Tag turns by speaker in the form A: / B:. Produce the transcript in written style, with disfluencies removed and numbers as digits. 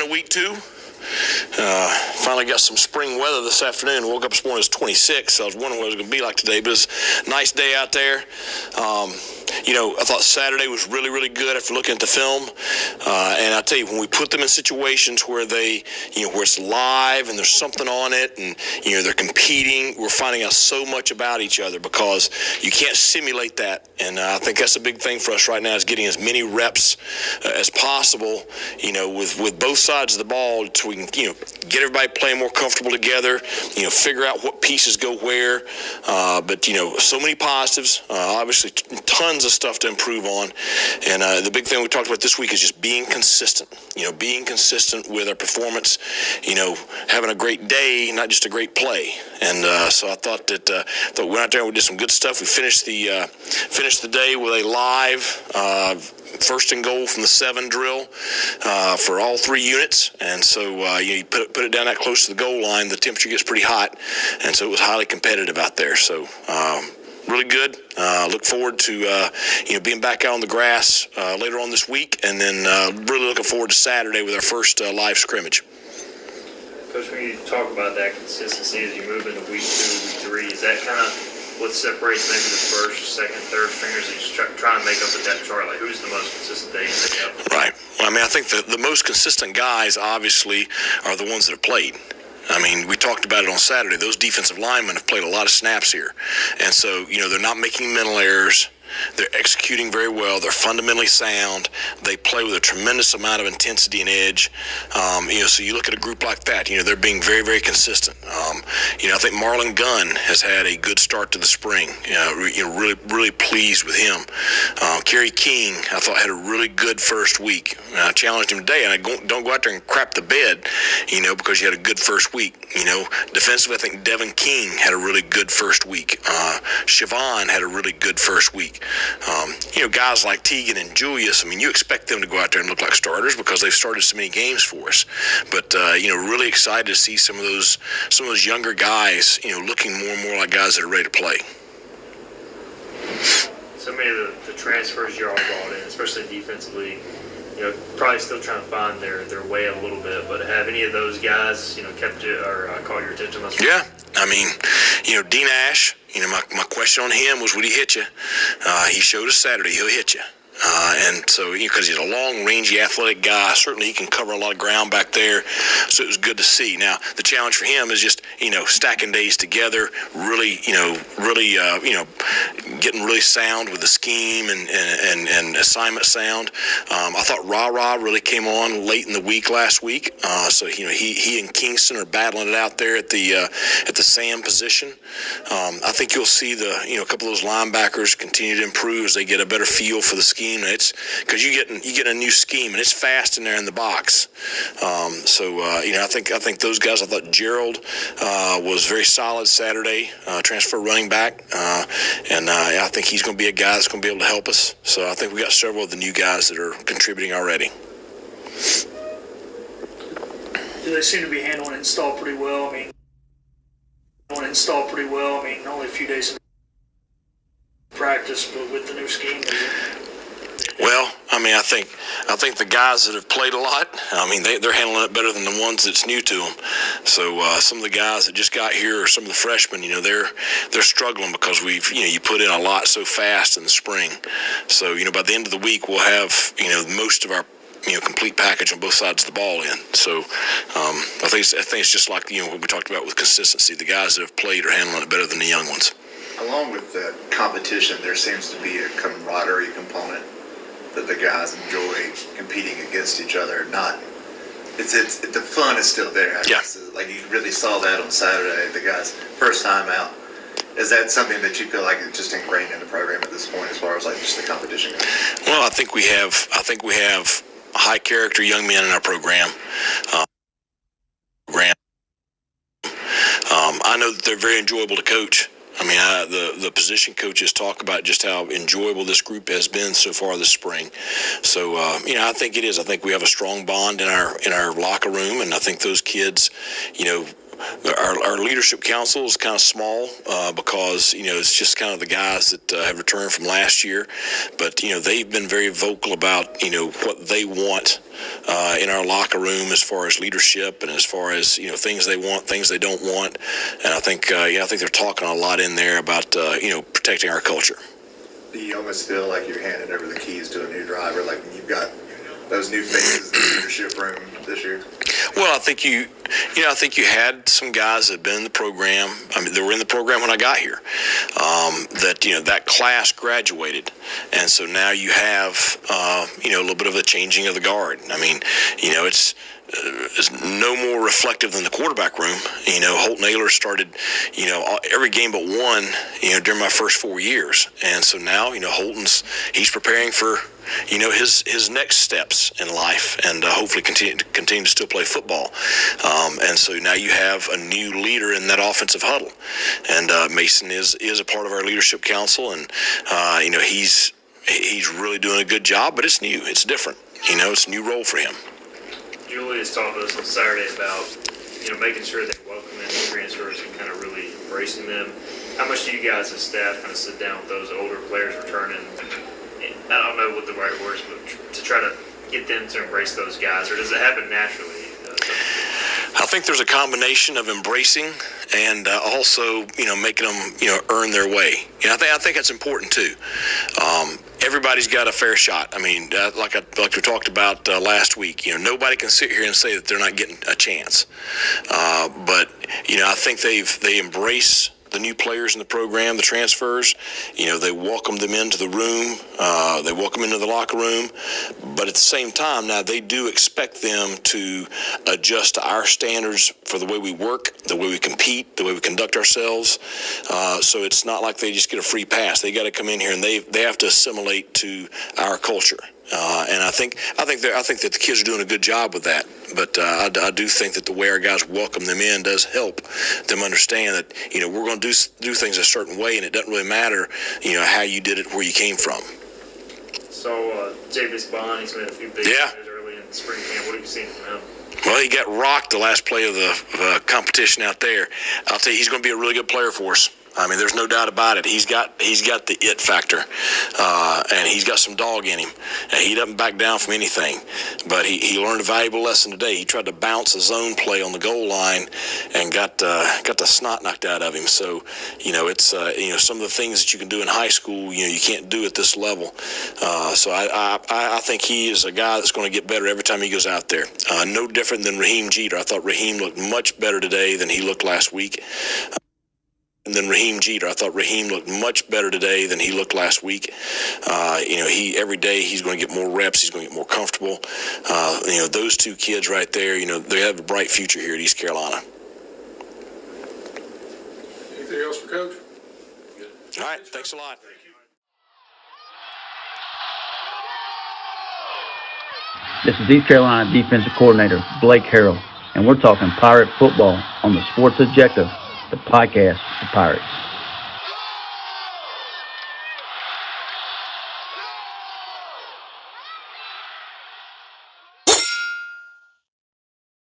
A: of week 2. Finally got some spring weather this afternoon. Woke up this morning, it was 26. So I was wondering what it was going to be like today, but it's a nice day out there. I thought Saturday was really, really good after looking at the film. And I tell you, when we put them in situations where where it's live and there's something on it and, they're competing, we're finding out so much about each other because you can't simulate that. And I think that's a big thing for us right now is getting as many reps as possible, with both sides of the ball so we can, get everybody playing more comfortable together, figure out what pieces go where. But so many positives, obviously tons of stuff to improve on. And the big thing we talked about this week is just being consistent, being consistent with our performance, having a great day, not just a great play. And so I thought we went out there and we did some good stuff. We finished the day with a live first and goal from the 7 drill for all 3 units. And so you put it down that close to the goal line, the temperature gets pretty hot. And so it was highly competitive out there. So really good. Look forward to being back out on the grass later on this week, and then really looking forward to Saturday with our first live scrimmage.
B: Coach, when you talk about that consistency as you move into week 2, week 3, is that kind of what separates maybe the first, second, third stringers and just try and make up the depth chart? Like, who's the most consistent that you make up?
A: Right. Well, I think the most consistent guys obviously are the ones that have played. We talked about it on Saturday. Those defensive linemen have played a lot of snaps here. And so, they're not making mental errors. They're executing very well. They're fundamentally sound. They play with a tremendous amount of intensity and edge. So you look at a group like that, they're being very, very consistent. I think Marlon Gunn has had a good start to the spring. Really, really pleased with him. Kerry King, I thought, had a really good first week. I challenged him today, and don't go out there and crap the bed, because you had a good first week. Defensively, I think Devin King had a really good first week. Siobhan had a really good first week. Guys like Tegan and Julius, you expect them to go out there and look like starters because they've started so many games for us. But, really excited to see some of those younger guys, looking more and more like guys that are ready to play.
B: So many of the transfers you all brought in, especially defensively, probably still trying to find their way a little bit. But have any of those guys, kept you or caught your attention?
A: Yeah. Dean Ash, my question on him was, would he hit you? He showed us Saturday he'll hit you. And so, because he's a long, rangy, athletic guy, certainly he can cover a lot of ground back there. So it was good to see. Now, the challenge for him is just, stacking days together, really, getting really sound with the scheme and assignment sound. I thought Ra really came on late in the week last week. So, he and Kingston are battling it out there at the Sam position. I think you'll see a couple of those linebackers continue to improve as they get a better feel for the scheme. It's because you get a new scheme and it's fast in there in the box. I think those guys. I thought Gerald was very solid Saturday, transfer running back, and I think he's going to be a guy that's going to be able to help us. So I think we got several of the new guys that are contributing already.
C: Do they seem to be handling install pretty well? Only a few days in practice, but with the new scheme.
A: Well, I think the guys that have played a lot, they're handling it better than the ones that's new to them. So some of the guys that just got here, or some of the freshmen, they're struggling because you put in a lot so fast in the spring. So by the end of the week, we'll have most of our complete package on both sides of the ball in. So I think it's just like what we talked about with consistency. The guys that have played are handling it better than the young ones.
D: Along with the competition, there seems to be a camaraderie component that the guys enjoy competing against each other. The fun is still there. I guess. Like you really saw that on Saturday, the guys' first time out. Is that something that you feel like is just ingrained in the program at this point, as far as like just the competition goes?
A: Well, I think we have high character young men in our program. I know that they're very enjoyable to coach. The position coaches talk about just how enjoyable this group has been so far this spring. So, I think it is. I think we have a strong bond in our locker room, and I think those kids, our leadership council is kind of small because, it's just kind of the guys that have returned from last year. But, they've been very vocal about, what they want in our locker room as far as leadership and as far as, things they want, things they don't want. And I think they're talking a lot in there about, protecting our culture.
D: Do you almost feel like you're handing over the keys to a new driver, like when you've got those new faces in the leadership room this year?
A: Well, I think you had some guys that had been in the program. I mean, they were in the program when I got here. That class graduated, and so now you have a little bit of a changing of the guard. I mean, it's no more reflective than the quarterback room. Holt Naylor started, every game but one, during my first 4 years. And so now, he's preparing for, his next steps in life and hopefully continue to still play football. And so now you have a new leader in that offensive huddle. And Mason is a part of our leadership council. And, he's really doing a good job, but it's new. It's different. It's a new role for him.
B: Julius talked to us on Saturday about, making sure they welcome in the transfers and kind of really embracing them. How much do you guys as staff kind of sit down with those older players returning? I don't know what the right word is, but to try to get them to embrace those guys, or does it happen naturally?
A: I think there's a combination of embracing and also, making them, earn their way. I think that's important too. Everybody's got a fair shot. I mean, like we talked about last week, nobody can sit here and say that they're not getting a chance. But I think they embrace the new players in the program, the transfers. They welcome them into the room. They welcome them into the locker room. But at the same time, now they do expect them to adjust to our standards for the way we work, the way we compete, the way we conduct ourselves. So it's not like they just get a free pass. They got to come in here and they have to assimilate to our culture. And I think that the kids are doing a good job with that. But I do think that the way our guys welcome them in does help them understand that we're going to do things a certain way, and it doesn't really matter how you did it, where you came from.
B: So Javis Bond, he's made a few big plays early in spring camp. What have you seen from him?
A: Well, he got rocked the last play of the competition out there. I'll tell you, he's going to be a really good player for us. I mean, there's no doubt about it. He's got the it factor, and he's got some dog in him. And he doesn't back down from anything. But he learned a valuable lesson today. He tried to bounce a zone play on the goal line and got the snot knocked out of him. So, it's some of the things that you can do in high school, you can't do at this level. So I think he is a guy that's going to get better every time he goes out there. No different than Raheem Jeter. I thought Raheem looked much better today than he looked last week. I thought Raheem looked much better today than he looked last week. Every day he's going to get more reps. He's going to get more comfortable. Those two kids right there, they have a bright future here at East Carolina.
E: Anything else for Coach?
A: All right, thanks a lot.
F: This is East Carolina Defensive Coordinator Blake Harrell, and we're talking Pirate football on the Sports Objective, the podcast for Pirates.